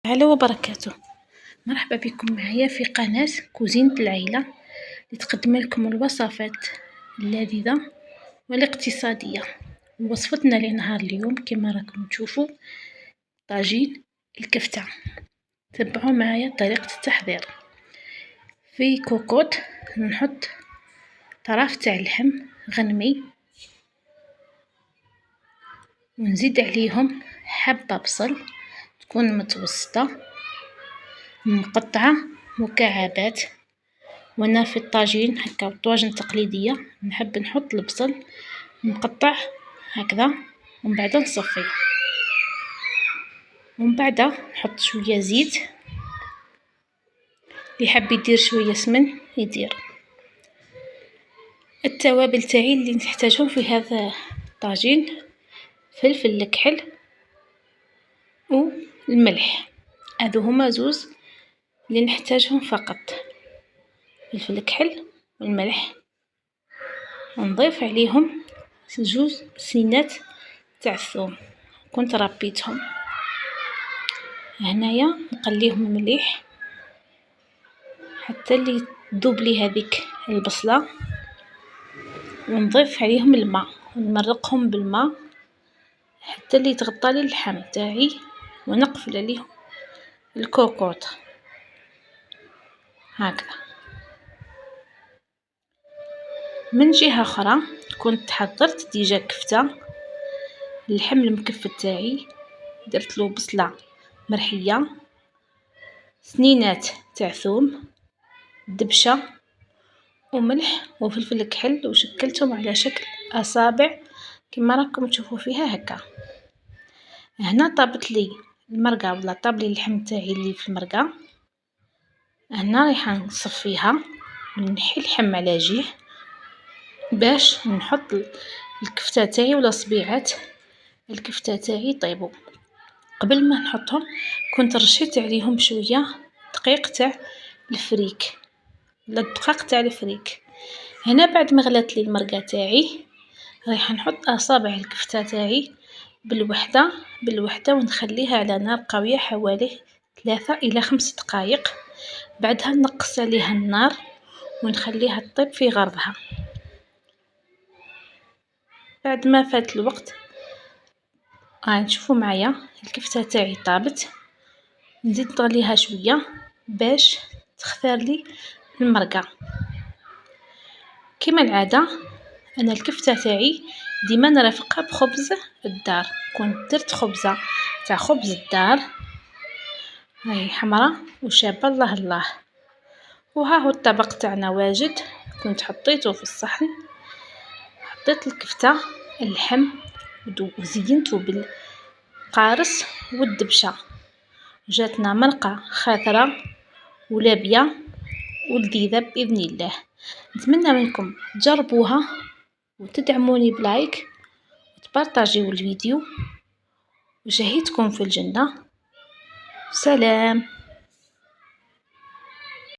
تعالى وبركاته. مرحبا بكم معايا في قناة كوزينة العيلة اللي تقدم لكم الوصفات اللذيذة والاقتصادية. وصفتنا لنهار اليوم كما راكم تشوفوا طاجين الكفتة. تبعوا معايا طريقة التحضير. في كوكوط نحط طرف تاع اللحم غنمي، ونزيد عليهم حبة بصل تكون متوسطة مقطعة مكعبات. وانا في الطاجين هكا الطواجن التقليديه نحب نحط البصل مقطع هكذا، ومن بعد نصفيه، ومن بعد نحط شويه زيت، اللي حاب يدير شويه سمن يدير. التوابل تاعي اللي نحتاجهم في هذا الطاجين: فلفل الكحل والملح، هذو هما زوز اللي نحتاجهم فقط، فلفل الكحل والملح. ونضيف عليهم جوج سنات تاع الثوم كنت ربيتهم. هنايا نقليهم مليح حتى اللي تذوب لي هذيك البصله، ونضيف عليهم الماء ونمرقهم بالماء حتى اللي تغطى لي اللحم تاعي، ونقفل عليهم الكوكوط هكذا. من جهه اخرى كنت حضرت ديجا كفته. اللحم المكفت تاعي درت له بصله مرحيه، سنينات تاع ثوم، دبشه وملح وفلفل كحل، وشكلتهم على شكل اصابع كما راكم تشوفوا فيها هكا. هنا طابت لي المرقه ولا طاب لي اللحم تاعي اللي في المرقه. هنا رايحه نصفيها ونحي اللحم على جهه باش نحط الكفته تاعي ولا صبيعات الكفته تاعي يطيبوا. قبل ما نحطهم كنت رشيت عليهم شويه دقيق تاع الفريك ولا الدقاق تاع الفريك. هنا بعد ما غلات لي المرقه تاعي رايحه نحط اصابع الكفته تاعي بالوحده ونخليها على نار قويه حوالي 3 إلى 5 دقائق. بعدها نقص عليها النار ونخليها تطيب في غرضها. بعد ما فات الوقت نشوفوا معايا الكفته تاعي طابت. نزيد نطغليها شويه باش تختار لي المرقه. كما العاده انا الكفته تاعي ديما نرافقها بخبز الدار. كنت درت خبزه تاع خبز الدار هاي حمراء وشابه الله الله. وها هو الطبق تاعنا واجد. كنت حطيته في الصحن، حطيت الكفته اللحم وزينته بالقارص والدبشه. جاتنا مرقه خاثره ولابيه ولذيذه باذن الله. نتمنى منكم تجربوها وتدعموني بلايك وتبارطاجيو الفيديو. وشهيتكم في الجنه. سلام.